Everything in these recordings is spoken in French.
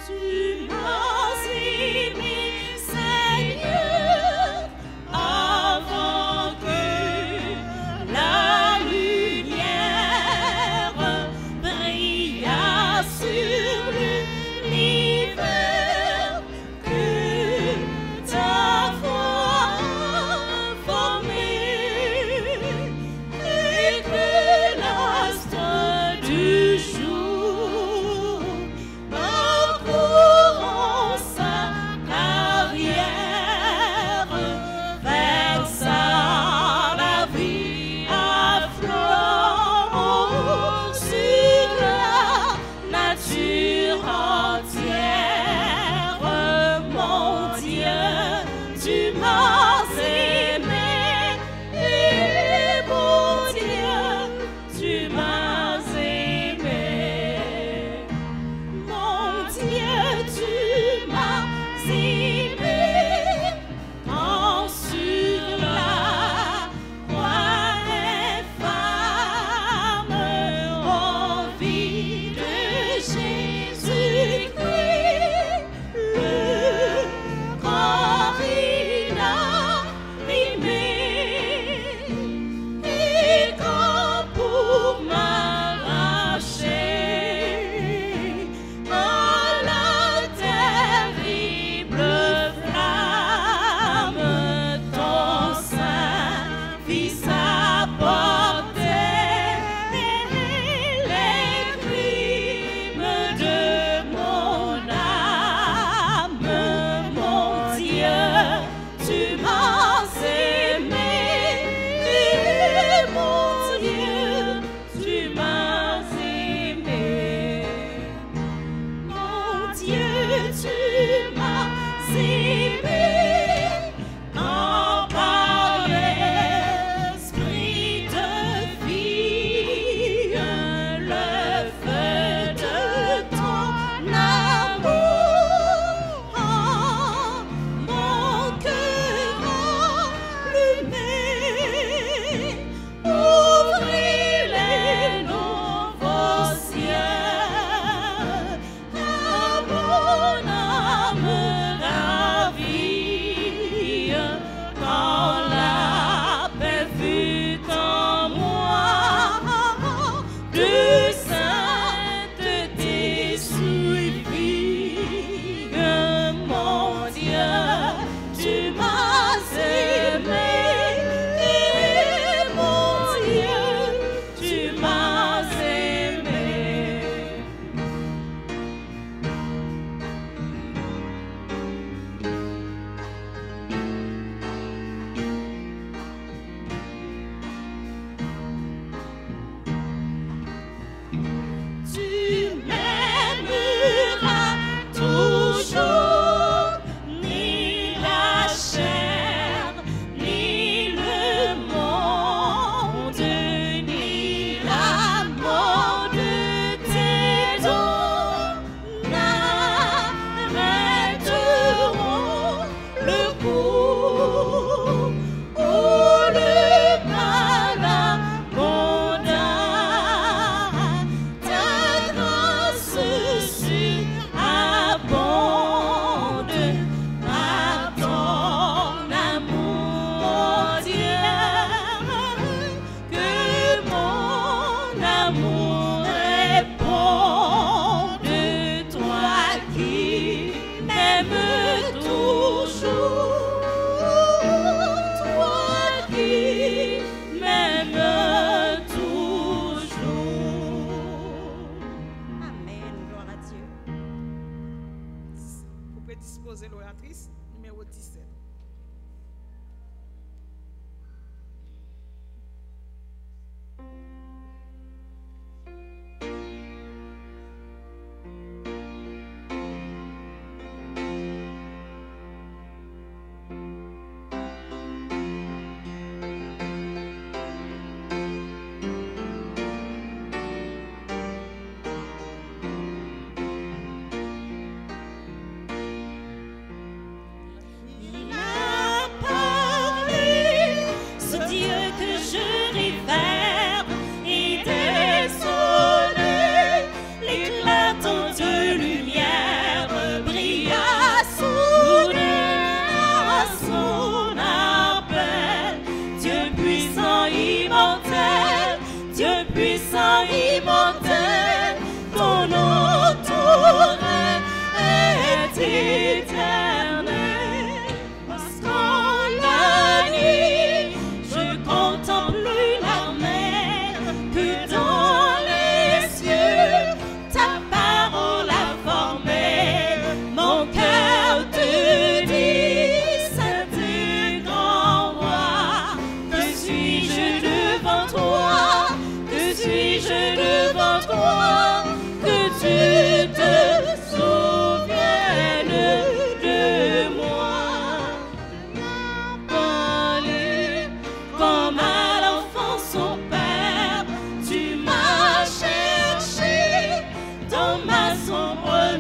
Il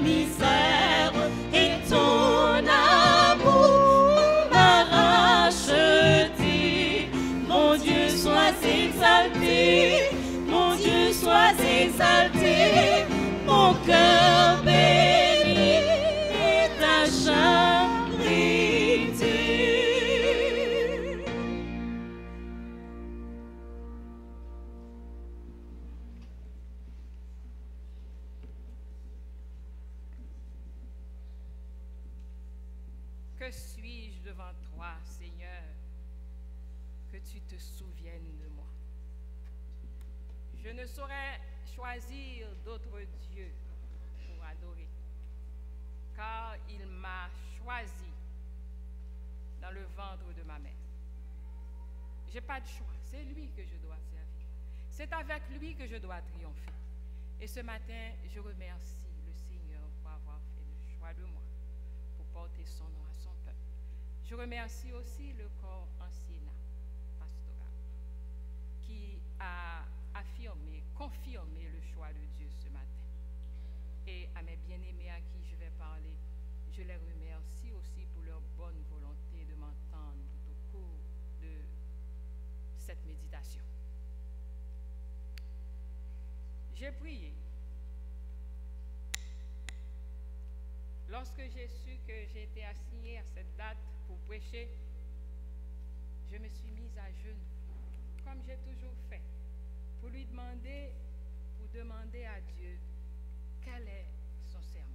misère et ton amour m'a racheté. Mon Dieu, sois exalté, mon Dieu, sois exalté, mon cœur bénit ta charité. Que suis-je devant toi, Seigneur, que tu te souviennes de moi? Je ne saurais choisir d'autres dieux pour adorer, car il m'a choisi dans le ventre de ma mère. Je n'ai pas de choix, c'est lui que je dois servir. C'est avec lui que je dois triompher. Et ce matin, je remercie le Seigneur pour avoir fait le choix de moi, pour porter son nom à son peuple. Je remercie aussi le corps anciennat pastoral qui a confirmé le choix de Dieu ce matin. Et à mes bien-aimés à qui je vais parler, je les remercie aussi pour leur bonne volonté de m'entendre tout au cours de cette méditation. J'ai prié. Lorsque j'ai su que j'étais assignée à cette date pour prêcher, je me suis mise à genoux, comme j'ai toujours fait, pour demander à Dieu quel est son sermon.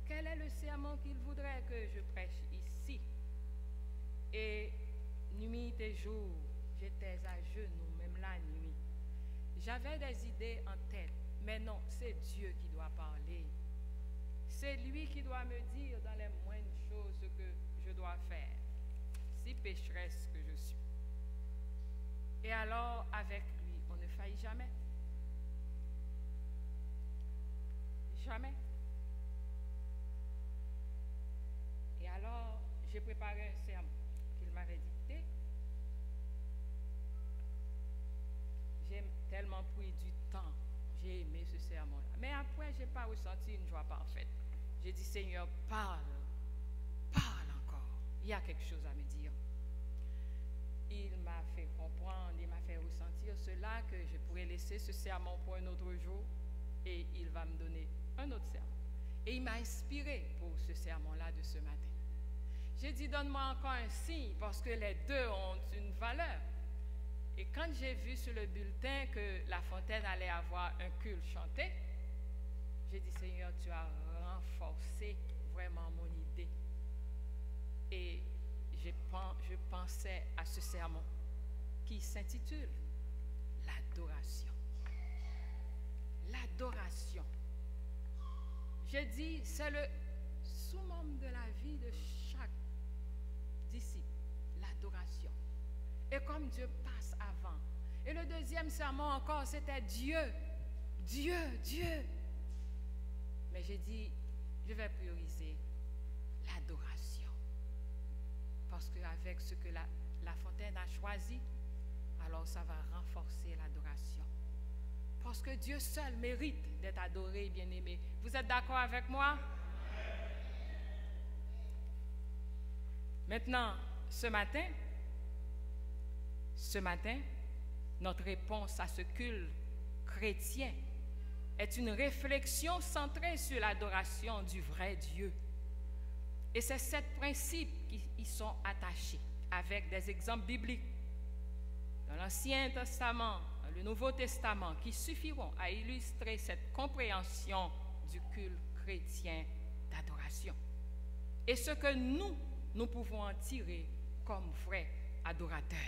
Quel est le sermon qu'il voudrait que je prêche ici? Et nuit et jour, j'étais à genoux, même la nuit. J'avais des idées en tête, mais non, c'est Dieu qui doit parler. C'est lui qui doit me dire dans les moindres choses ce que je dois faire, si pécheresse que je suis. Et alors, avec lui, on ne faillit jamais. Jamais. Et alors, j'ai préparé un sermon qu'il m'avait dicté. J'ai tellement pris du temps. J'ai aimé ce sermon-là. Mais après, je n'ai pas ressenti une joie parfaite. J'ai dit, Seigneur, parle encore. Il y a quelque chose à me dire. Il m'a fait comprendre, il m'a fait ressentir cela, que je pourrais laisser ce sermon pour un autre jour et il va me donner un autre sermon. Et il m'a inspiré pour ce sermon-là de ce matin. J'ai dit, donne-moi encore un signe parce que les deux ont une valeur. Et quand j'ai vu sur le bulletin que La Fontaine allait avoir un culte chanté, j'ai dit, Seigneur, tu as renforcé vraiment mon idée. Et je pensais à ce sermon qui s'intitule l'adoration. L'adoration. J'ai dit, c'est le summum de la vie de chaque disciple, l'adoration. Et comme Dieu passe avant. Et le deuxième sermon encore, c'était Dieu. Dieu, Dieu. Mais j'ai dit, je vais prioriser l'adoration. Parce qu'avec ce que la Fontaine a choisi, alors ça va renforcer l'adoration. Parce que Dieu seul mérite d'être adoré, bien-aimé. Vous êtes d'accord avec moi? Maintenant, ce matin, notre réponse à ce culte chrétien est une réflexion centrée sur l'adoration du vrai Dieu. Et c'est 7 principes qui y sont attachés, avec des exemples bibliques dans l'Ancien Testament, dans le Nouveau Testament, qui suffiront à illustrer cette compréhension du culte chrétien d'adoration. Et ce que nous pouvons en tirer comme vrais adorateurs.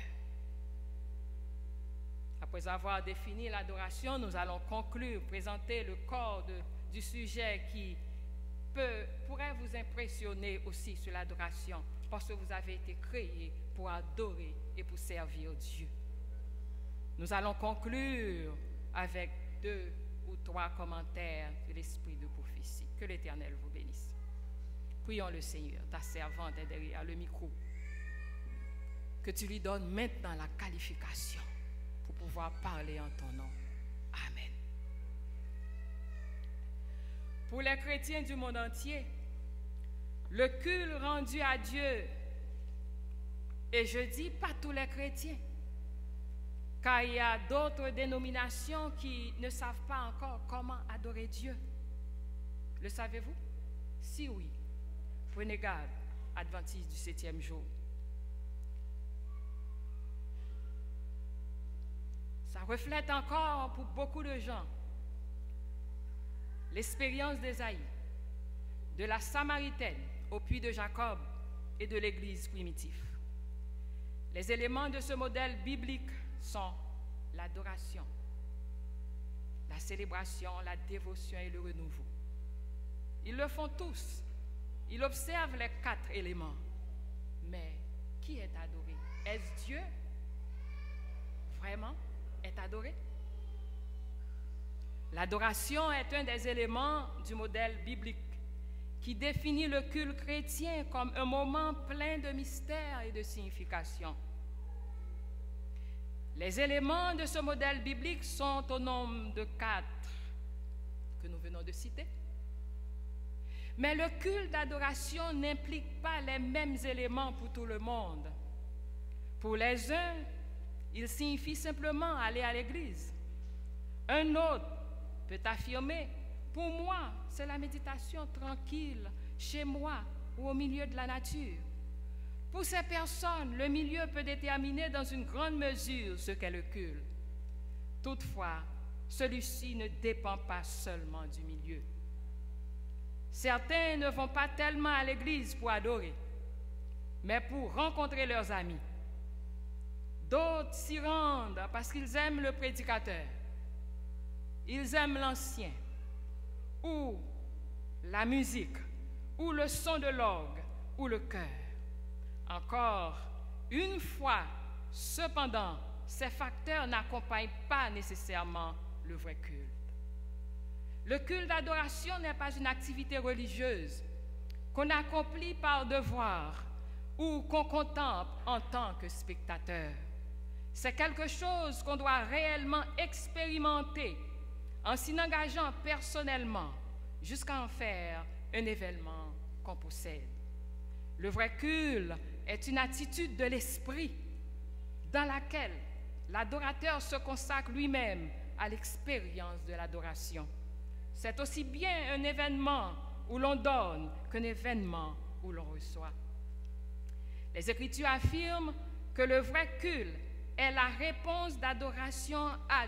Après avoir défini l'adoration, nous allons conclure, présenter le corps du sujet qui pourrait vous impressionner aussi sur l'adoration, parce que vous avez été créés pour adorer et pour servir Dieu. Nous allons conclure avec 2 ou 3 commentaires de l'esprit de prophétie. Que l'Éternel vous bénisse. Prions le Seigneur, ta servante est derrière le micro. Que tu lui donnes maintenant la qualification pour pouvoir parler en ton nom. Amen. pour les chrétiens du monde entier, le culte rendu à Dieu, et je dis pas tous les chrétiens, car il y a d'autres dénominations qui ne savent pas encore comment adorer Dieu. Le savez-vous? Si oui, prenez garde, adventistes du 7e jour. Ça reflète encore pour beaucoup de gens l'expérience d'Ésaïe, de la Samaritaine au puits de Jacob et de l'Église primitive. Les éléments de ce modèle biblique sont l'adoration, la célébration, la dévotion et le renouveau. Ils le font tous. Ils observent les 4 éléments. Mais qui est adoré? Est-ce Dieu vraiment est adoré? L'adoration est un des éléments du modèle biblique qui définit le culte chrétien comme un moment plein de mystère et de signification. Les éléments de ce modèle biblique sont au nombre de 4 que nous venons de citer. Mais le culte d'adoration n'implique pas les mêmes éléments pour tout le monde. Pour les uns, il signifie simplement aller à l'église. Un autre peut affirmer, pour moi, c'est la méditation tranquille, chez moi ou au milieu de la nature. Pour ces personnes, le milieu peut déterminer dans une grande mesure ce qu'est le culte. Toutefois, celui-ci ne dépend pas seulement du milieu. Certains ne vont pas tellement à l'église pour adorer, mais pour rencontrer leurs amis. D'autres s'y rendent parce qu'ils aiment le prédicateur. Ils aiment l'ancien, ou la musique, ou le son de l'orgue, ou le chœur. Encore une fois, cependant, ces facteurs n'accompagnent pas nécessairement le vrai culte. Le culte d'adoration n'est pas une activité religieuse qu'on accomplit par devoir ou qu'on contemple en tant que spectateur. C'est quelque chose qu'on doit réellement expérimenter en s'y engageant personnellement jusqu'à en faire un événement qu'on possède. Le vrai culte est une attitude de l'esprit dans laquelle l'adorateur se consacre lui-même à l'expérience de l'adoration. C'est aussi bien un événement où l'on donne qu'un événement où l'on reçoit. Les Écritures affirment que le vrai culte est la réponse d'adoration à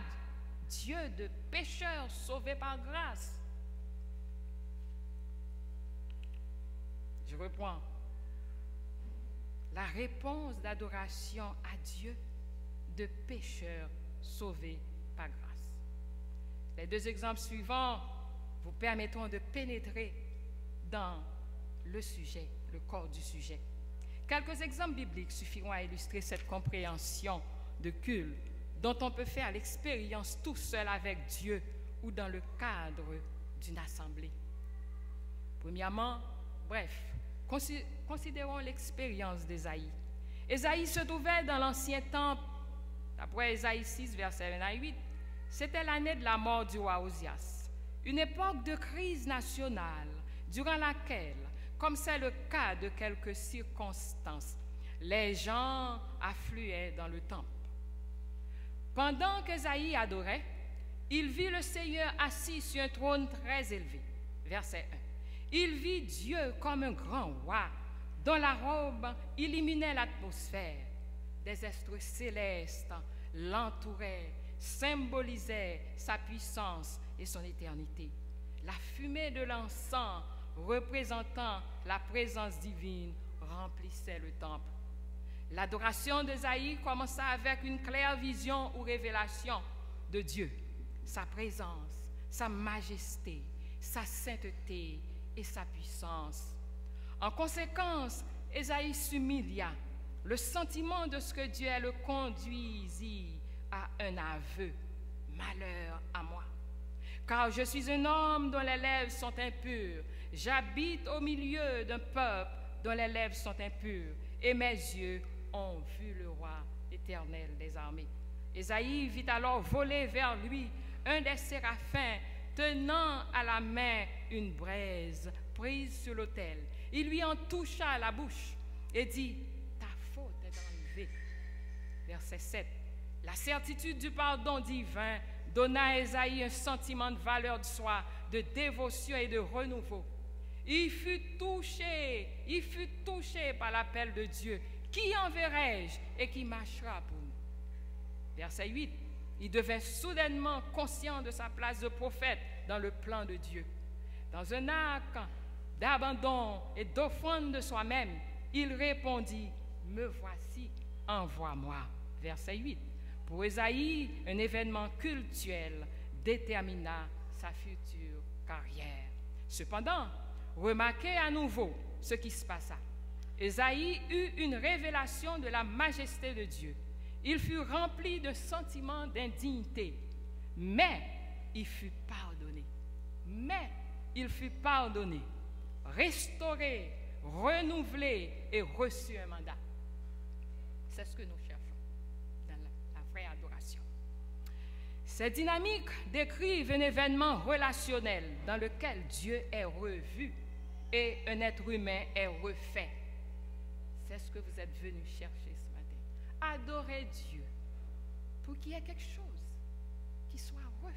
Dieu de pécheurs sauvés par grâce. Je reprends. La réponse d'adoration à Dieu de pécheurs sauvés par grâce. Les 2 exemples suivants vous permettront de pénétrer dans le sujet, le corps du sujet. Quelques exemples bibliques suffiront à illustrer cette compréhension de culte dont on peut faire l'expérience tout seul avec Dieu ou dans le cadre d'une assemblée. Premièrement, considérons l'expérience d'Ésaïe. Ésaïe se trouvait dans l'ancien temple. D'après Ésaïe 6, versets 1 à 8, c'était l'année de la mort du roi Osias, une époque de crise nationale durant laquelle, comme c'est le cas de quelques circonstances, les gens affluaient dans le temple. Pendant qu'Ésaïe adorait, il vit le Seigneur assis sur un trône très élevé. Verset 1. Il vit Dieu comme un grand roi, dont la robe illuminait l'atmosphère. Des astres célestes l'entouraient, symbolisaient sa puissance et son éternité. La fumée de l'encens représentant la présence divine remplissait le temple. L'adoration d'Ésaïe commença avec une claire vision ou révélation de Dieu, sa présence, sa majesté, sa sainteté et sa puissance. En conséquence, Ésaïe s'humilia. Le sentiment de ce que Dieu est le conduisit à un aveu. Malheur à moi, car je suis un homme dont les lèvres sont impures. J'habite au milieu d'un peuple dont les lèvres sont impures, et mes yeux ont vu le roi éternel des armées. Ésaïe vit alors voler vers lui un des séraphins tenant à la main une braise prise sur l'autel. Il lui en toucha la bouche et dit, ta faute est enlevée. Verset 7. La certitude du pardon divin donna à Ésaïe un sentiment de valeur de soi, de dévotion et de renouveau. Il fut touché par l'appel de Dieu. Qui enverrai-je et qui marchera pour nous? Verset 8. Il devint soudainement conscient de sa place de prophète dans le plan de Dieu. Dans un acte d'abandon et d'offrande de soi-même, il répondit, me voici, envoie-moi. Verset 8. Pour Ésaïe, un événement cultuel détermina sa future carrière. Cependant, remarquez à nouveau ce qui se passa. Ésaïe eut une révélation de la majesté de Dieu. Il fut rempli de sentiments d'indignité, mais il fut pardonné. Restauré, renouvelé et reçu un mandat. C'est ce que nous cherchons dans la vraie adoration. Ces dynamiques décrivent un événement relationnel dans lequel Dieu est revu et un être humain est refait. C'est ce que vous êtes venus chercher ce matin. Adorer Dieu pour qu'il y ait quelque chose qui soit refait,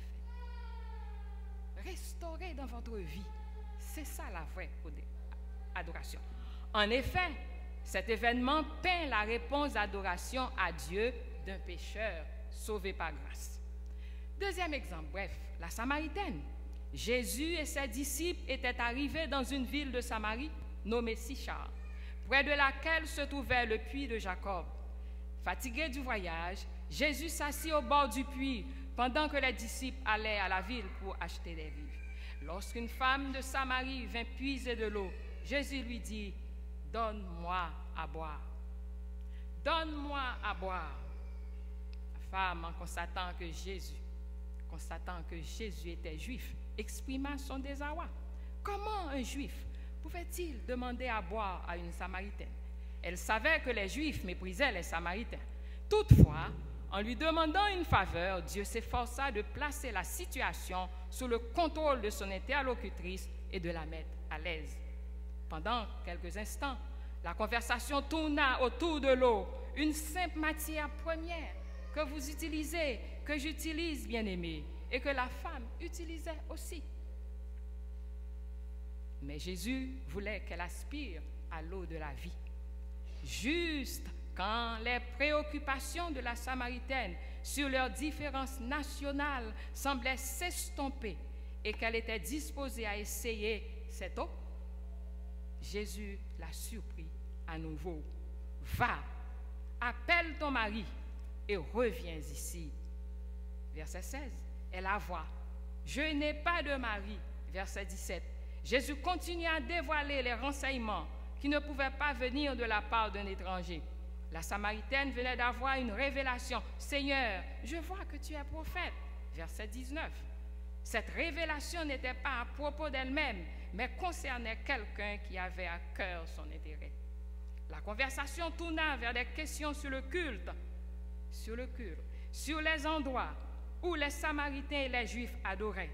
restauré dans votre vie. C'est ça la vraie adoration. En effet, cet événement peint la réponse d'adoration à Dieu d'un pécheur sauvé par grâce. Deuxième exemple, la Samaritaine. Jésus et ses disciples étaient arrivés dans une ville de Samarie nommée Sychar, près de laquelle se trouvait le puits de Jacob. Fatigué du voyage, Jésus s'assit au bord du puits pendant que les disciples allaient à la ville pour acheter des vivres. Lorsqu'une femme de Samarie vint puiser de l'eau, Jésus lui dit, « Donne-moi à boire. » « Donne-moi à boire. » La femme, en constatant que Jésus était juif, exprima son désarroi. Comment un juif pouvait-il demander à boire à une Samaritaine? Elle savait que les Juifs méprisaient les Samaritains. Toutefois, en lui demandant une faveur, Dieu s'efforça de placer la situation sous le contrôle de son interlocutrice et de la mettre à l'aise. Pendant quelques instants, la conversation tourna autour de l'eau, une simple matière première que vous utilisez, que j'utilise, bien-aimé, et que la femme utilisait aussi. Mais Jésus voulait qu'elle aspire à l'eau de la vie. Juste quand les préoccupations de la Samaritaine sur leurs différences nationales semblaient s'estomper et qu'elle était disposée à essayer cette eau, Jésus la surprit à nouveau. « Va, appelle ton mari et reviens ici. » Verset 16, elle avoua. « Je n'ai pas de mari. » Verset 17, Jésus continua à dévoiler les renseignements qui ne pouvaient pas venir de la part d'un étranger. La Samaritaine venait d'avoir une révélation. « Seigneur, je vois que tu es prophète. » Verset 19. Cette révélation n'était pas à propos d'elle-même, mais concernait quelqu'un qui avait à cœur son intérêt. La conversation tourna vers des questions sur le culte, sur les endroits où les Samaritains et les Juifs adoraient.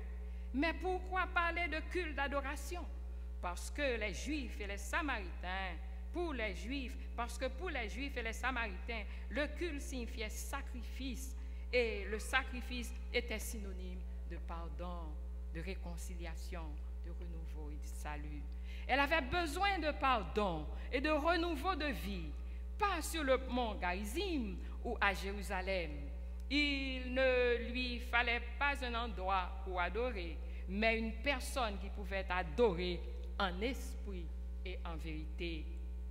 Mais pourquoi parler de culte d'adoration? Parce que les Juifs et les Samaritains, pour les Juifs et les Samaritains, le culte signifiait sacrifice, et le sacrifice était synonyme de pardon, de réconciliation, de renouveau et de salut. Elle avait besoin de pardon et de renouveau de vie, pas sur le mont Garizim ou à Jérusalem. Il ne lui fallait pas un endroit où adorer, mais une personne qui pouvait adorer en esprit et en vérité.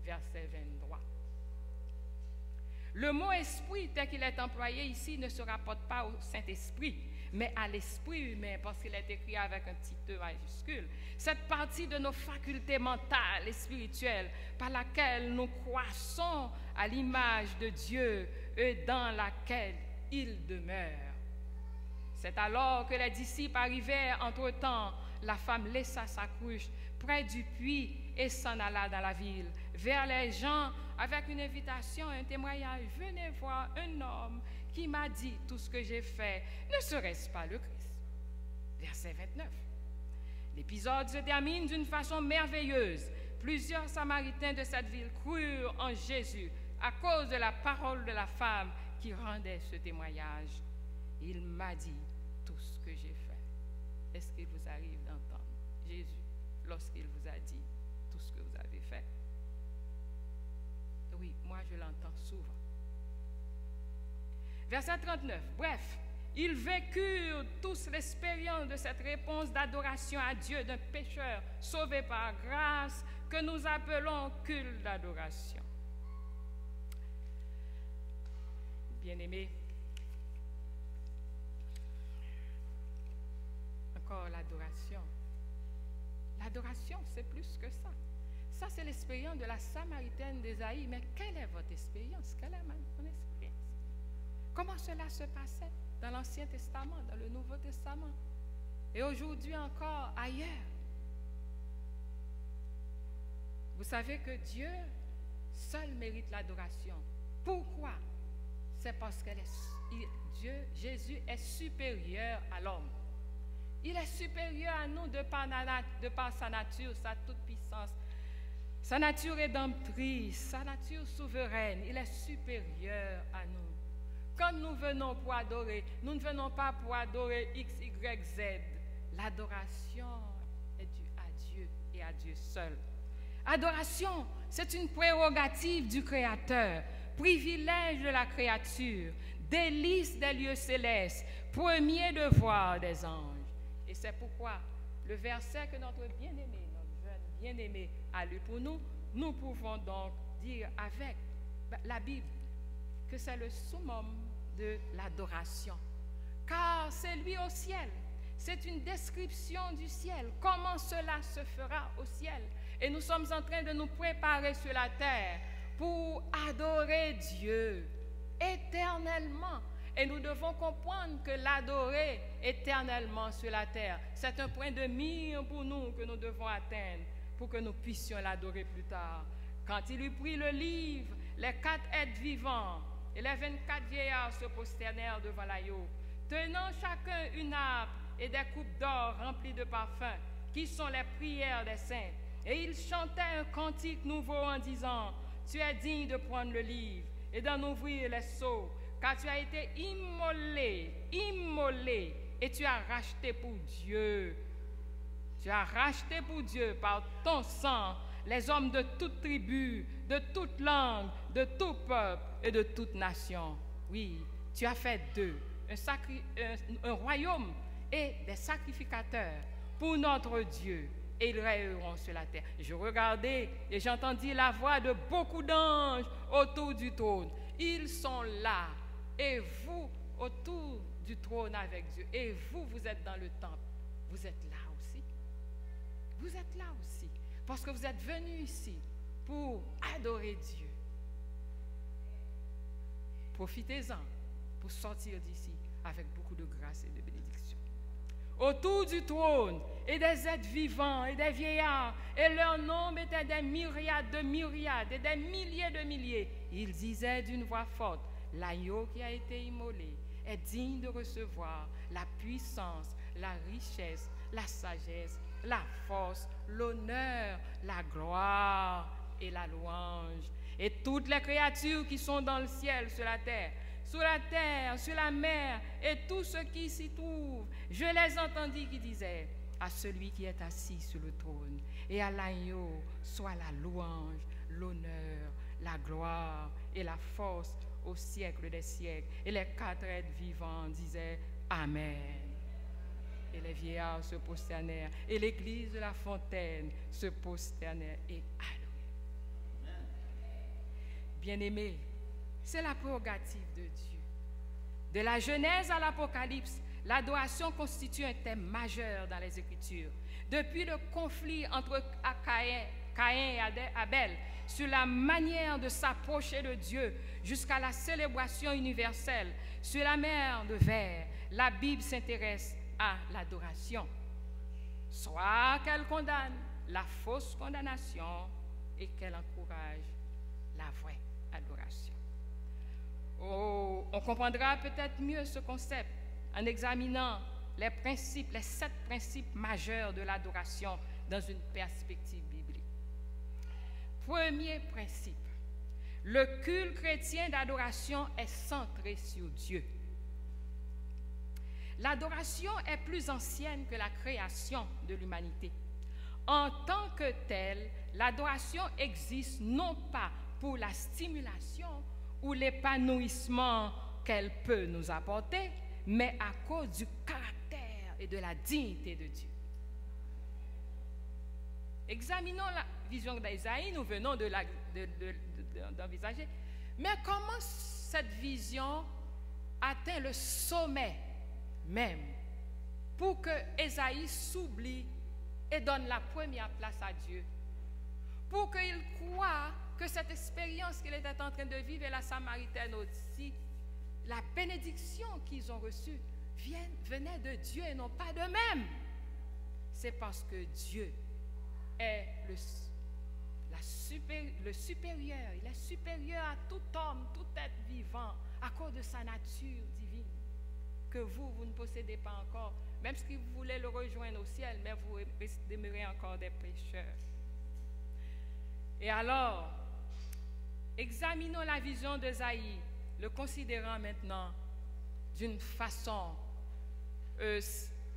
Verset 23. Le mot esprit tel qu'il est employé ici ne se rapporte pas au Saint-Esprit, mais à l'esprit humain, parce qu'il est écrit avec un petit E majuscule. Cette partie de nos facultés mentales et spirituelles par laquelle nous croissons à l'image de Dieu et dans laquelle il demeure. C'est alors que les disciples arrivèrent. Entre-temps, la femme laissa sa cruche près du puits et s'en alla dans la ville, vers les gens avec une invitation, un témoignage. « Venez voir un homme qui m'a dit tout ce que j'ai fait. Ne serait-ce pas le Christ? » verset 29. L'épisode se termine d'une façon merveilleuse. Plusieurs Samaritains de cette ville crurent en Jésus à cause de la parole de la femme qui rendait ce témoignage. Il m'a dit tout ce que j'ai fait. Est-ce qu'il vous arrive d'entendre Jésus lorsqu'il vous a dit tout ce que vous avez fait? Oui, moi je l'entends souvent. Verset 39. Bref, ils vécurent tous l'expérience de cette réponse d'adoration à Dieu d'un pécheur sauvé par grâce que nous appelons culte d'adoration. Bien-aimés, encore l'adoration. L'adoration, c'est plus que ça. Ça, c'est l'expérience de la Samaritaine d'Ésaïe. Mais quelle est votre expérience? Quelle est mon expérience? Comment cela se passait dans l'Ancien Testament, dans le Nouveau Testament? Et aujourd'hui encore ailleurs. Vous savez que Dieu seul mérite l'adoration. Pourquoi? C'est parce que Jésus est supérieur à l'homme. Il est supérieur à nous de par sa nature, sa toute-puissance, sa nature rédemptrice, sa nature souveraine. Il est supérieur à nous. Quand nous venons pour adorer, nous ne venons pas pour adorer X, Y, Z. L'adoration est due à Dieu et à Dieu seul. Adoration, c'est une prérogative du Créateur, privilège de la créature, délice des lieux célestes, premier devoir des anges. Et c'est pourquoi le verset que notre bien-aimé, notre jeune bien-aimé a lu pour nous, nous pouvons donc dire avec la Bible que c'est le summum de l'adoration. Car c'est lui au ciel. C'est une description du ciel. Comment cela se fera au ciel? Et nous sommes en train de nous préparer sur la terre pour adorer Dieu éternellement. Et nous devons comprendre que l'adorer éternellement sur la terre, c'est un point de mire pour nous que nous devons atteindre pour que nous puissions l'adorer plus tard. Quand il eut pris le livre, les 4 êtres vivants et les 24 vieillards se prosternèrent devant l'agneau, tenant chacun une harpe et des coupes d'or remplies de parfums, qui sont les prières des saints. Et ils chantaient un cantique nouveau en disant: Tu es digne de prendre le livre et d'en ouvrir les sceaux, car tu as été immolé, et tu as racheté pour Dieu. Tu as racheté pour Dieu par ton sang les hommes de toute tribu, de toute langue, de tout peuple et de toute nation. Oui, tu as fait d'eux un royaume et des sacrificateurs pour notre Dieu, et ils règneront sur la terre. Je regardais et j'entendis la voix de beaucoup d'anges autour du trône. Ils sont là, et vous autour du trône avec Dieu, et vous, vous êtes dans le temple. Vous êtes là aussi. Vous êtes là aussi, parce que vous êtes venus ici pour adorer Dieu. Profitez-en pour sortir d'ici avec beaucoup de grâce et de bénédiction. Autour du trône, et des êtres vivants, et des vieillards, et leur nombre était des myriades de myriades, et des milliers de milliers. Ils disaient d'une voix forte: L'agneau qui a été immolé est digne de recevoir la puissance, la richesse, la sagesse, la force, l'honneur, la gloire et la louange. Et toutes les créatures qui sont dans le ciel, sur la terre, sur la mer, et tout ce qui s'y trouve, je les entendis qui disaient: À celui qui est assis sur le trône et à l'agneau soit la louange, l'honneur, la gloire et la force au siècle des siècles. Et les 4 êtres vivants disaient: Amen. Et les vieillards se prosternèrent, et l'église de la fontaine se prosternèrent et adoraient. Bien-aimés, c'est la prérogative de Dieu. De la Genèse à l'Apocalypse, l'adoration constitue un thème majeur dans les Écritures. Depuis le conflit entre Caïn et Abel sur la manière de s'approcher de Dieu jusqu'à la célébration universelle sur la mer de verre, la Bible s'intéresse à l'adoration. Soit qu'elle condamne la fausse condamnation et qu'elle encourage la vraie adoration. Oh, on comprendra peut-être mieux ce concept en examinant les 7 principes majeurs de l'adoration dans une perspective biblique. Premier principe, le culte chrétien d'adoration est centré sur Dieu. L'adoration est plus ancienne que la création de l'humanité. En tant que telle, l'adoration existe non pas pour la stimulation ou l'épanouissement qu'elle peut nous apporter, mais à cause du caractère et de la dignité de Dieu. Examinons la vision d'Ésaïe, nous venons d'envisager. Mais comment cette vision atteint le sommet même pour que Ésaïe s'oublie et donne la première place à Dieu, pour qu'il croie que cette expérience qu'il était en train de vivre et la Samaritaine aussi, la bénédiction qu'ils ont reçue venait de Dieu et non pas d'eux-mêmes. C'est parce que Dieu est le supérieur, il est supérieur à tout homme, tout être vivant, à cause de sa nature divine, que vous ne possédez pas encore, même si vous voulez le rejoindre au ciel, mais vous demeurez encore des pécheurs. Et alors, examinons la vision d'Ésaïe, le considérant maintenant d'une façon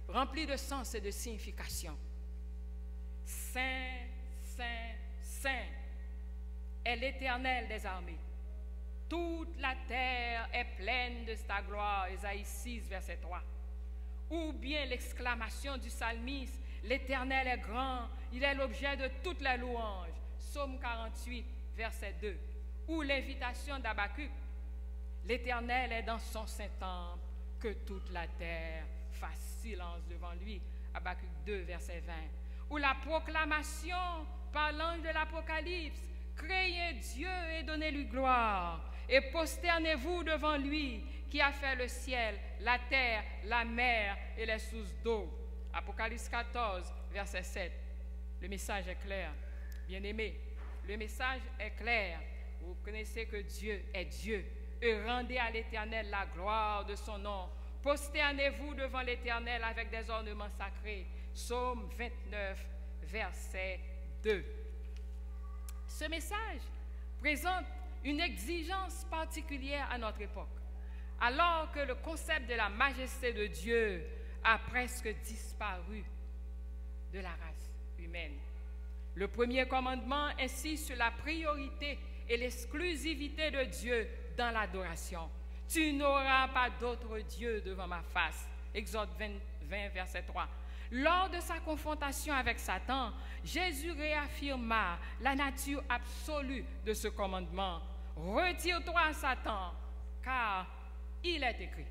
remplie de sens et de signification. Saint, Saint, Saint est l'Éternel des armées. Toute la terre est pleine de ta gloire, Ésaïe 6, verset 3. Ou bien l'exclamation du psalmiste, l'Éternel est grand, il est l'objet de toutes les louanges, Psaume 48, verset 2. Ou l'invitation d'Habacuc, l'Éternel est dans son Saint-Temple, que toute la terre fasse silence devant lui, Habacuc 2, verset 20. Ou la proclamation par l'ange de l'Apocalypse, créez Dieu et donnez-lui gloire, et prosternez-vous devant lui qui a fait le ciel, la terre, la mer et les sources d'eau. Apocalypse 14, verset 7. Le message est clair. Bien-aimés, le message est clair. Vous connaissez que Dieu est Dieu et rendez à l'Éternel la gloire de son nom. Prosternez-vous devant l'Éternel avec des ornements sacrés. Psaume 29, verset 2. Ce message présente une exigence particulière à notre époque, alors que le concept de la majesté de Dieu a presque disparu de la race humaine. Le premier commandement insiste sur la priorité et l'exclusivité de Dieu dans l'adoration. Tu n'auras pas d'autre Dieu devant ma face. Exode 20, verset 3. Lors de sa confrontation avec Satan, Jésus réaffirma la nature absolue de ce commandement. Retire-toi, Satan, car il est écrit.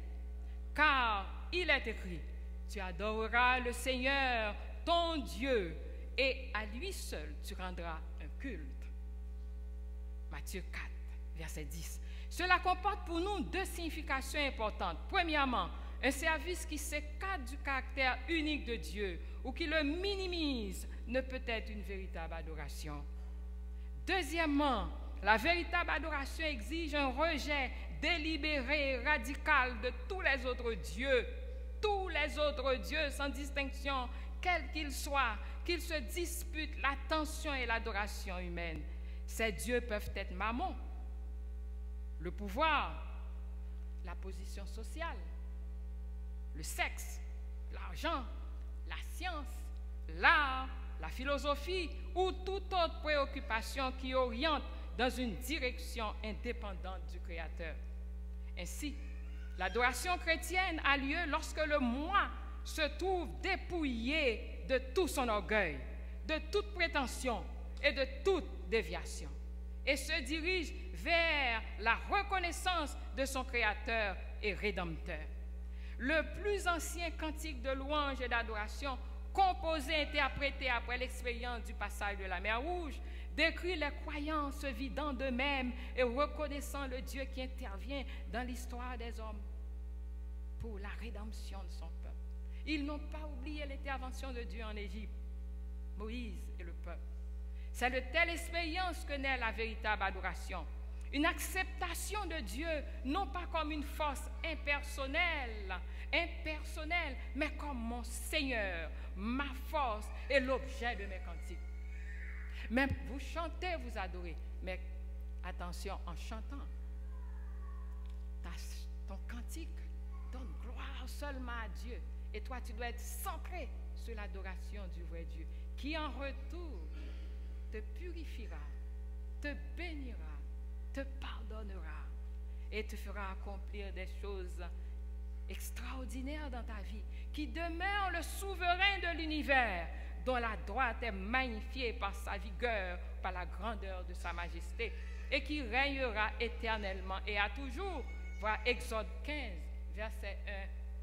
Car il est écrit, tu adoreras le Seigneur, ton Dieu, et à lui seul tu rendras un culte. Matthieu 4, verset 10. Cela comporte pour nous 2 significations importantes. Premièrement, un service qui s'écarte du caractère unique de Dieu ou qui le minimise ne peut être une véritable adoration. Deuxièmement, la véritable adoration exige un rejet délibéré et radical de tous les autres dieux sans distinction, quels qu'ils soient, qu'ils se disputent l'attention et l'adoration humaine. Ces dieux peuvent être Mammon, le pouvoir, la position sociale, le sexe, l'argent, la science, l'art, la philosophie ou toute autre préoccupation qui oriente dans une direction indépendante du Créateur. Ainsi, l'adoration chrétienne a lieu lorsque le moi se trouve dépouillé de tout son orgueil, de toute prétention et de toute déviation, et se dirige vers la reconnaissance de son Créateur et Rédempteur. Le plus ancien cantique de louange et d'adoration, composé et interprété après l'expérience du passage de la mer Rouge, décrit les croyants se vidant d'eux-mêmes et reconnaissant le Dieu qui intervient dans l'histoire des hommes pour la rédemption de son peuple. Ils n'ont pas oublié l'intervention de Dieu en Égypte, Moïse et le peuple. C'est de telle expérience que naît la véritable adoration, une acceptation de Dieu, non pas comme une force impersonnelle, mais comme mon Seigneur, ma force et l'objet de mes cantiques. Même vous chantez, vous adorez, mais attention, en chantant, ton cantique donne gloire seulement à Dieu. Et toi, tu dois être centré sur l'adoration du vrai Dieu, qui en retour te purifiera, te bénira, te pardonnera et te fera accomplir des choses extraordinaires dans ta vie, qui demeure le souverain de l'univers, dont la droite est magnifiée par sa vigueur, par la grandeur de sa majesté, et qui régnera éternellement et à toujours. Voilà Exode 15, verset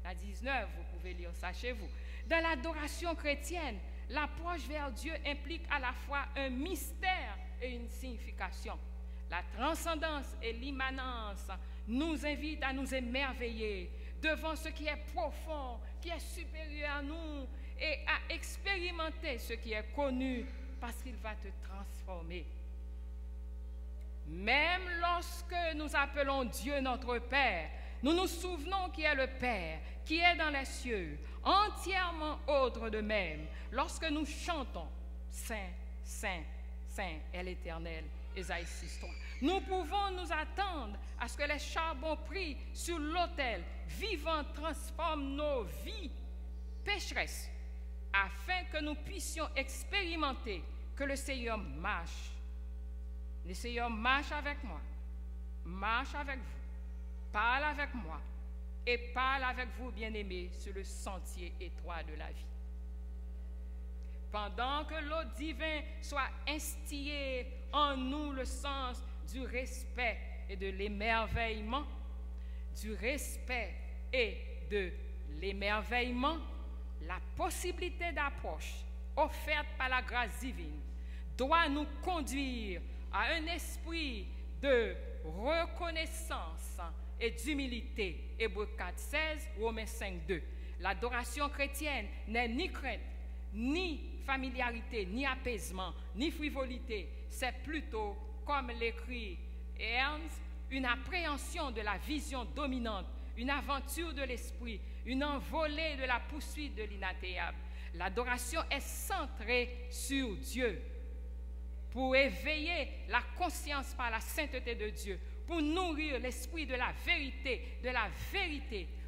1 à 19, vous pouvez lire ça chez vous. Dans l'adoration chrétienne, l'approche vers Dieu implique à la fois un mystère et une signification. La transcendance et l'immanence nous invitent à nous émerveiller devant ce qui est profond, qui est supérieur à nous, et à expérimenter ce qui est connu, parce qu'il va te transformer. Même lorsque nous appelons Dieu notre Père, nous nous souvenons qui est le Père, qui est dans les cieux, entièrement autre de même. Lorsque nous chantons Saint, Saint, Saint est l'Éternel, Ésaïe 6:3. Nous pouvons nous attendre à ce que les charbons pris sur l'autel vivant transforment nos vies pécheresses, afin que nous puissions expérimenter que le Seigneur marche. Le Seigneur marche avec moi, marche avec vous, parle avec moi et parle avec vous, bien-aimés, sur le sentier étroit de la vie. Pendant que l'eau divin soit instillée en nous le sens du respect et de l'émerveillement, la possibilité d'approche offerte par la grâce divine doit nous conduire à un esprit de reconnaissance et d'humilité. Hébreux 4:16, Romains 5:2. L'adoration chrétienne n'est ni crainte, ni familiarité, ni apaisement, ni frivolité. C'est plutôt, comme l'écrit Ernst, une appréhension de la vision dominante, une aventure de l'esprit, une envolée de la poursuite de l'inatteignable. L'adoration est centrée sur Dieu pour éveiller la conscience par la sainteté de Dieu, pour nourrir l'esprit de la vérité,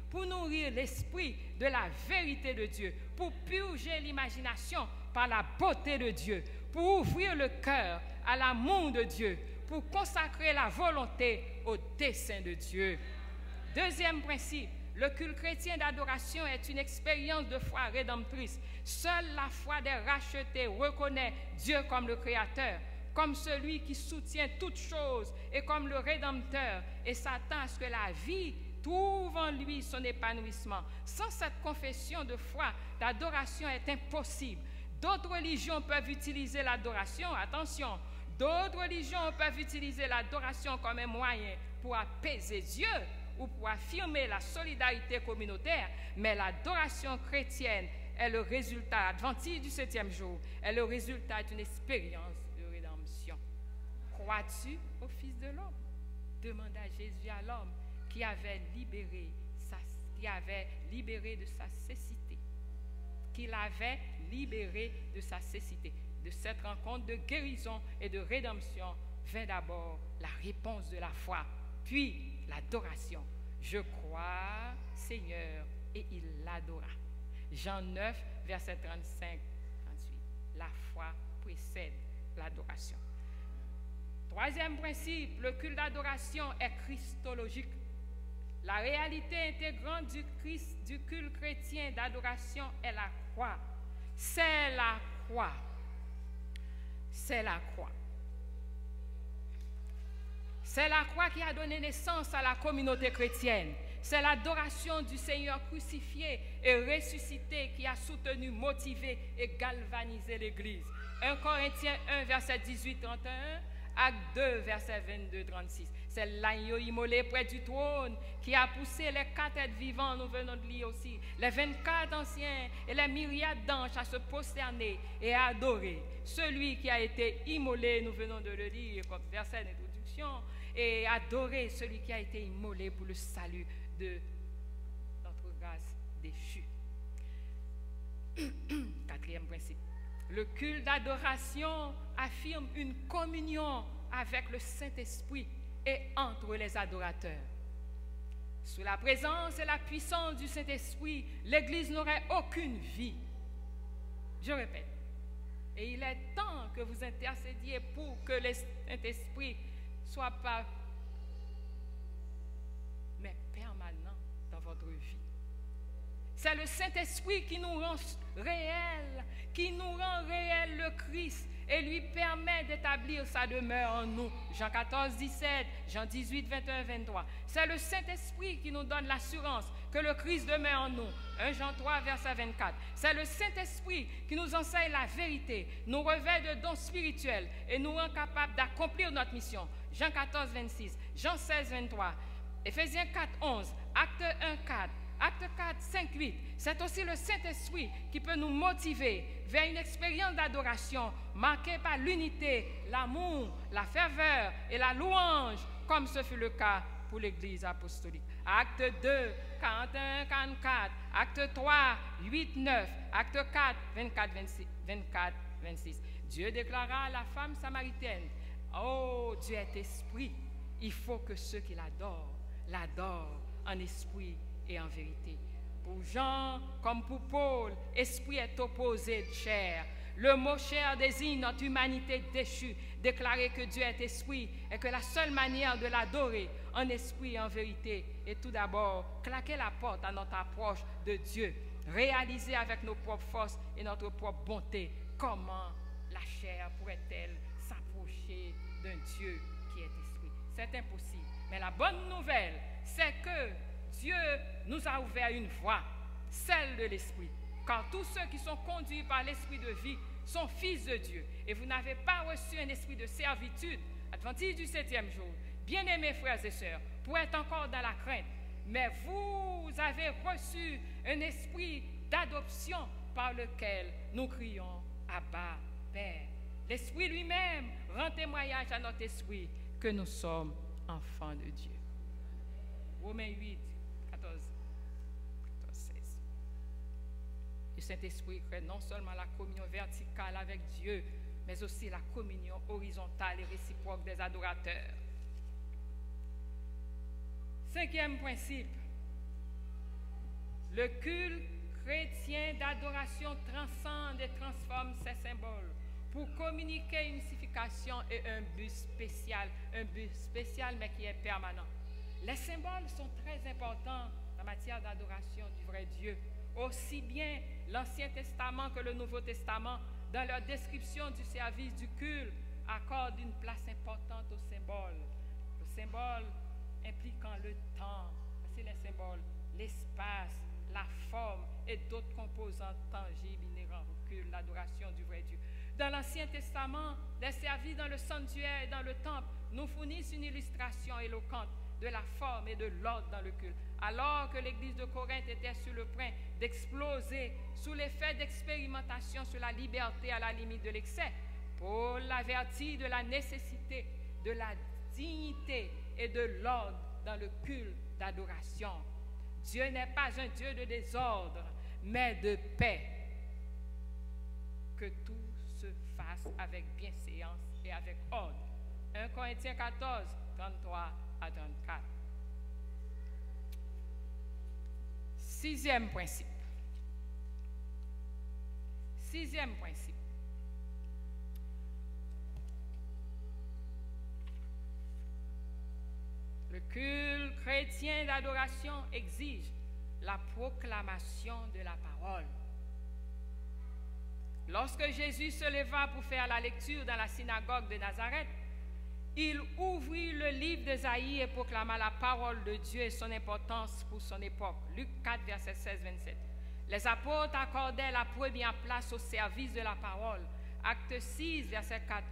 pour nourrir l'esprit de la vérité de Dieu, pour purger l'imagination par la beauté de Dieu, pour ouvrir le cœur à l'amour de Dieu, pour consacrer la volonté au dessein de Dieu. Deuxième principe, le culte chrétien d'adoration est une expérience de foi rédemptrice. Seule la foi des rachetés reconnaît Dieu comme le Créateur, comme celui qui soutient toutes choses et comme le Rédempteur, et s'attend à ce que la vie trouve en lui son épanouissement. Sans cette confession de foi, l'adoration est impossible. D'autres religions peuvent utiliser l'adoration, attention, d'autres religions peuvent utiliser l'adoration comme un moyen pour apaiser Dieu ou pour affirmer la solidarité communautaire, mais l'adoration chrétienne est le résultat adventiste du 7e jour, est le résultat d'une expérience de rédemption. Crois-tu au Fils de l'homme? Demanda Jésus à l'homme qui avait libéré de sa cécité. Qu'il avait libéré de sa cécité. De cette rencontre de guérison et de rédemption vint d'abord la réponse de la foi, puis l'adoration. Je crois, Seigneur, et il l'adora. Jean 9, verset 35-38. La foi précède l'adoration. Troisième principe, le culte d'adoration est christologique. La réalité intégrante du culte chrétien d'adoration est la croix. C'est la croix. C'est la croix. C'est la croix qui a donné naissance à la communauté chrétienne. C'est l'adoration du Seigneur crucifié et ressuscité qui a soutenu, motivé et galvanisé l'Église. 1 Corinthiens 1, verset 18-31. Acte 2, verset 22-36. C'est l'agneau immolé près du trône qui a poussé les 4 êtres vivants, nous venons de lire aussi, les 24 anciens et les myriades d'anges à se prosterner et à adorer celui qui a été immolé, nous venons de le lire comme verset d'introduction, et adorer celui qui a été immolé pour le salut de notre race déchue. Quatrième principe. Le culte d'adoration affirme une communion avec le Saint-Esprit et entre les adorateurs. Sous la présence et la puissance du Saint-Esprit, l'Église n'aurait aucune vie. Je répète. Et il est temps que vous intercédiez pour que le Saint-Esprit soit pas, mais permanent dans votre vie. C'est le Saint-Esprit qui nous rend réel, qui nous rend réel le Christ et lui permet d'établir sa demeure en nous. Jean 14, 17, Jean 18, 21, 23. C'est le Saint-Esprit qui nous donne l'assurance que le Christ demeure en nous. 1 Jean 3, verset 24. C'est le Saint-Esprit qui nous enseigne la vérité, nous revêt de dons spirituels et nous rend capables d'accomplir notre mission. Jean 14, 26, Jean 16, 23, Éphésiens 4, 11, Acte 1, 4. Acte 4, 5, 8, c'est aussi le Saint-Esprit qui peut nous motiver vers une expérience d'adoration marquée par l'unité, l'amour, la ferveur et la louange, comme ce fut le cas pour l'Église apostolique. Acte 2, 41, 44, Acte 3, 8, 9, Acte 4, 24, 26. Dieu déclara à la femme samaritaine, « Oh, Dieu est esprit, il faut que ceux qui l'adorent en esprit et en vérité. » Pour Jean comme pour Paul, esprit est opposé de chair. Le mot chair désigne notre humanité déchue. Déclarer que Dieu est esprit et que la seule manière de l'adorer en esprit et en vérité est tout d'abord claquer la porte à notre approche de Dieu, réaliser avec nos propres forces et notre propre bonté comment la chair pourrait-elle s'approcher d'un Dieu qui est esprit. C'est impossible. Mais la bonne nouvelle, c'est que Dieu nous a ouvert une voie, celle de l'Esprit. Car tous ceux qui sont conduits par l'Esprit de vie sont fils de Dieu. Et vous n'avez pas reçu un esprit de servitude, adventiste du 7e jour, bien-aimés frères et sœurs, pour être encore dans la crainte. Mais vous avez reçu un esprit d'adoption par lequel nous crions Abba, Père. L'Esprit lui-même rend témoignage à notre esprit que nous sommes enfants de Dieu. Romains 8, 14, 16. Le Saint-Esprit crée non seulement la communion verticale avec Dieu, mais aussi la communion horizontale et réciproque des adorateurs. 5e principe. Le culte chrétien d'adoration transcende et transforme ses symboles pour communiquer une signification et un but spécial mais qui est permanent. Les symboles sont très importants en matière d'adoration du vrai Dieu. Aussi bien l'Ancien Testament que le Nouveau Testament, dans leur description du service du culte, accordent une place importante aux symboles. Le symbole impliquant le temps, c'est les symboles, l'espace, la forme et d'autres composantes tangibles inhérents au culte, l'adoration du vrai Dieu. Dans l'Ancien Testament, les services dans le sanctuaire et dans le temple nous fournissent une illustration éloquente de la forme et de l'ordre dans le culte. Alors que l'église de Corinthe était sur le point d'exploser sous l'effet d'expérimentation sur la liberté à la limite de l'excès, Paul l'avertit de la nécessité, de la dignité et de l'ordre dans le culte d'adoration. Dieu n'est pas un Dieu de désordre, mais de paix. Que tout se fasse avec bienséance et avec ordre. 1 Corinthiens 14, 33 à 34. 6e principe. 6e principe. Le culte chrétien d'adoration exige la proclamation de la parole. Lorsque Jésus se leva pour faire la lecture dans la synagogue de Nazareth, il ouvrit le livre d'Ésaïe et proclama la parole de Dieu et son importance pour son époque. Luc 4, verset 16-27. Les apôtres accordaient la première place au service de la parole, Acte 6, verset 4,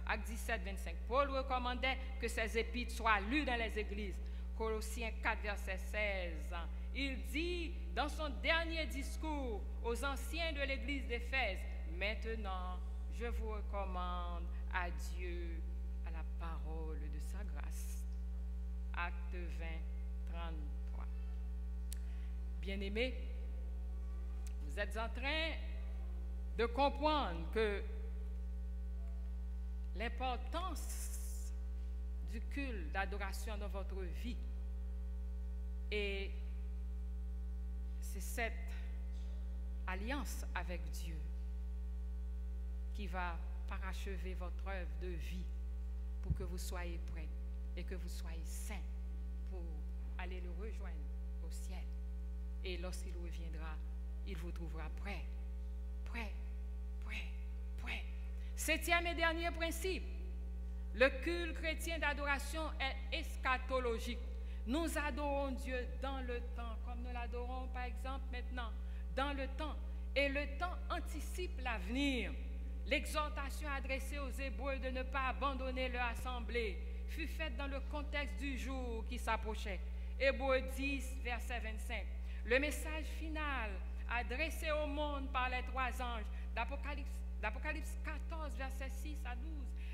1. Acte 17, 25. Paul recommandait que ces épîtres soient lus dans les églises. Colossiens 4, verset 16. Il dit dans son dernier discours aux anciens de l'église d'Éphèse, maintenant, je vous recommande à Dieu, à la parole de sa grâce. Acte 20, 33. Bien-aimés, vous êtes en train de comprendre que l'importance du culte d'adoration dans votre vie, et c'est cette alliance avec Dieu qui va parachever votre œuvre de vie pour que vous soyez prêts et que vous soyez saints pour aller le rejoindre au ciel. Et lorsqu'il reviendra, il vous trouvera prêts. Prêts, prêts, prêts. Septième et dernier principe, le culte chrétien d'adoration est eschatologique. Nous adorons Dieu dans le temps, comme nous l'adorons par exemple maintenant, dans le temps. Et le temps anticipe l'avenir. L'exhortation adressée aux Hébreux de ne pas abandonner leur assemblée fut faite dans le contexte du jour qui s'approchait. Hébreux 10, verset 25. Le message final adressé au monde par les trois anges d'Apocalypse 14, verset 6 à 12,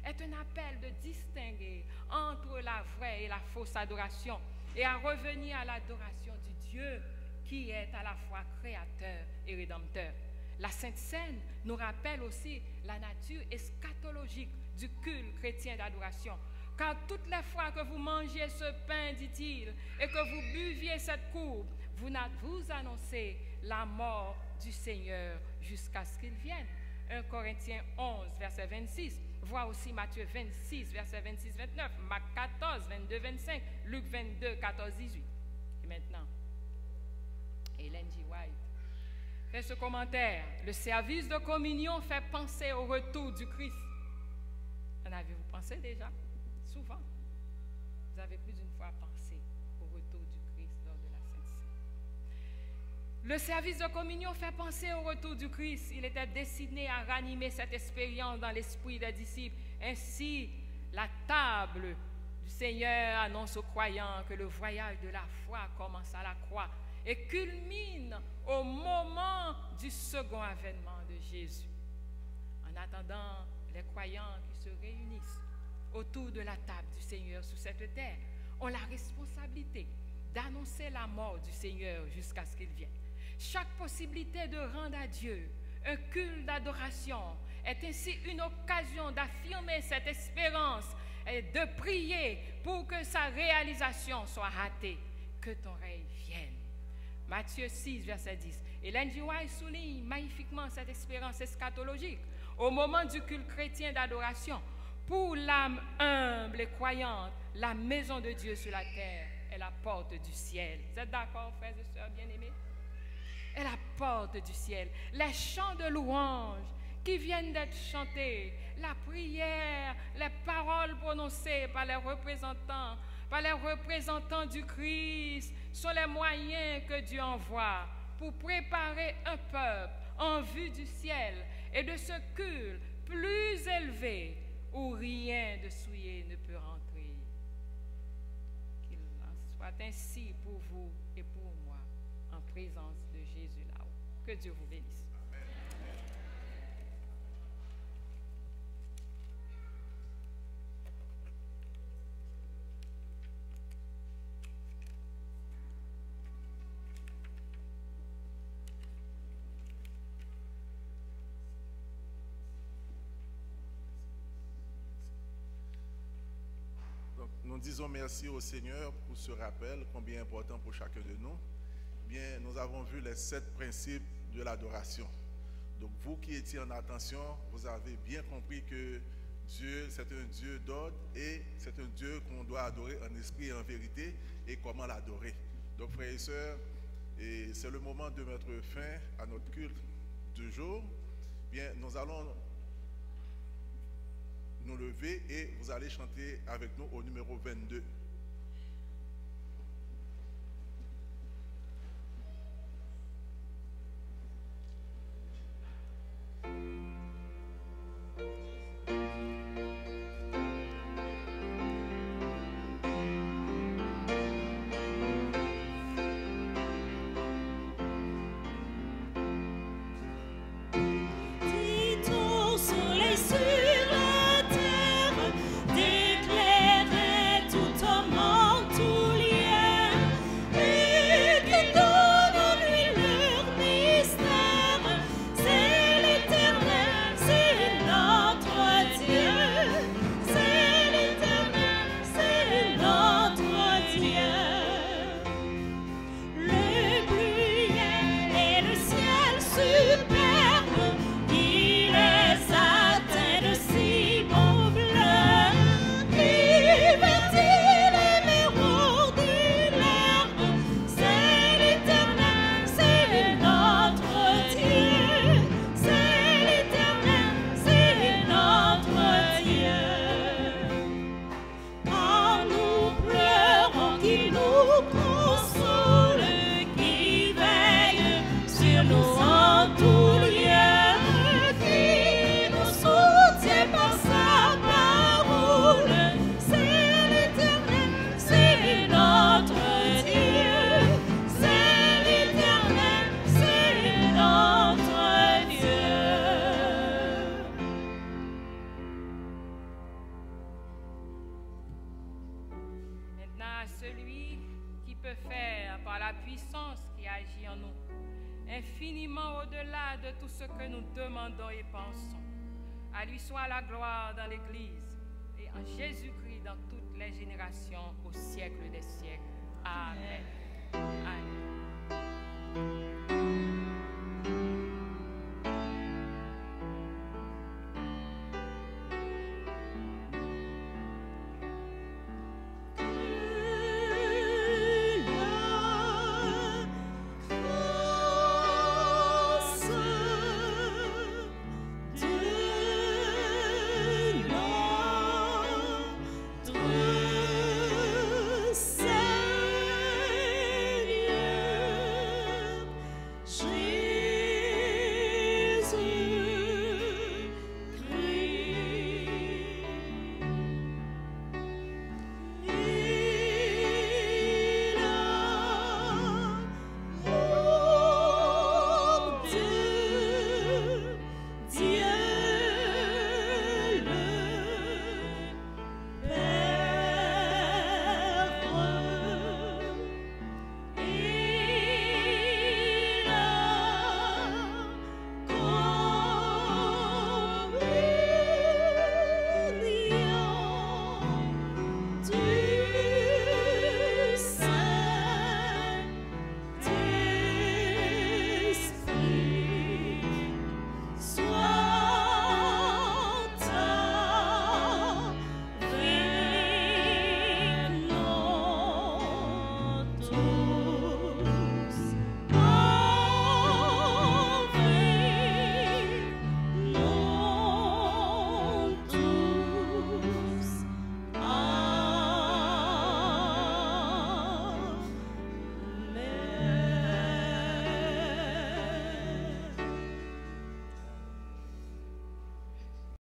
est un appel de distinguer entre la vraie et la fausse adoration et à revenir à l'adoration du Dieu qui est à la fois créateur et rédempteur. La Sainte Seine nous rappelle aussi la nature eschatologique du culte chrétien d'adoration. Car toutes les fois que vous mangiez ce pain, dit-il, et que vous buviez cette coupe, vous annoncez la mort du Seigneur jusqu'à ce qu'il vienne. 1 Corinthiens 11, verset 26. Vois aussi Matthieu 26, verset 26-29. Marc 14, 22-25. Luc 22, 14-18. Et maintenant, Ellen G. White fait ce commentaire. Le service de communion fait penser au retour du Christ. En avez-vous pensé déjà? Souvent. Vous avez plus d'une fois pensé au retour du Christ lors de la Sainte Seine. Le service de communion fait penser au retour du Christ. Il était destiné à ranimer cette expérience dans l'esprit des disciples. Ainsi, la table du Seigneur annonce aux croyants que le voyage de la foi commence à la croix et culmine au moment du second avènement de Jésus. En attendant, les croyants qui se réunissent autour de la table du Seigneur sur cette terre ont la responsabilité d'annoncer la mort du Seigneur jusqu'à ce qu'il vienne. Chaque possibilité de rendre à Dieu un culte d'adoration est ainsi une occasion d'affirmer cette espérance et de prier pour que sa réalisation soit hâtée, que ton règne vienne. Matthieu 6, verset 10. Ellen G. White souligne magnifiquement cette expérience eschatologique au moment du culte chrétien d'adoration. Pour l'âme humble et croyante, la maison de Dieu sur la terre est la porte du ciel. Vous êtes d'accord, frères et sœurs bien-aimés? Est la porte du ciel. Les chants de louange qui viennent d'être chantés, la prière, les paroles prononcées par les représentants du Christ sont les moyens que Dieu envoie pour préparer un peuple en vue du ciel et de ce culte plus élevé où rien de souillé ne peut rentrer. Qu'il en soit ainsi pour vous et pour moi en présence de Jésus là-haut. Que Dieu vous bénisse. Nous disons merci au Seigneur pour ce rappel, combien important pour chacun de nous. Bien, nous avons vu les 7 principes de l'adoration. Donc, vous qui étiez en attention, vous avez bien compris que Dieu, c'est un Dieu d'ordre et c'est un Dieu qu'on doit adorer en esprit et en vérité et comment l'adorer. Donc, frères et sœurs, c'est le moment de mettre fin à notre culte du jour. Bien, nous allons nous lever et vous allez chanter avec nous au numéro 22. celui qui peut faire par la puissance qui agit en nous, infiniment au-delà de tout ce que nous demandons et pensons. À lui soit la gloire dans l'Église et en Jésus-Christ dans toutes les générations au siècle des siècles. Amen. Amen.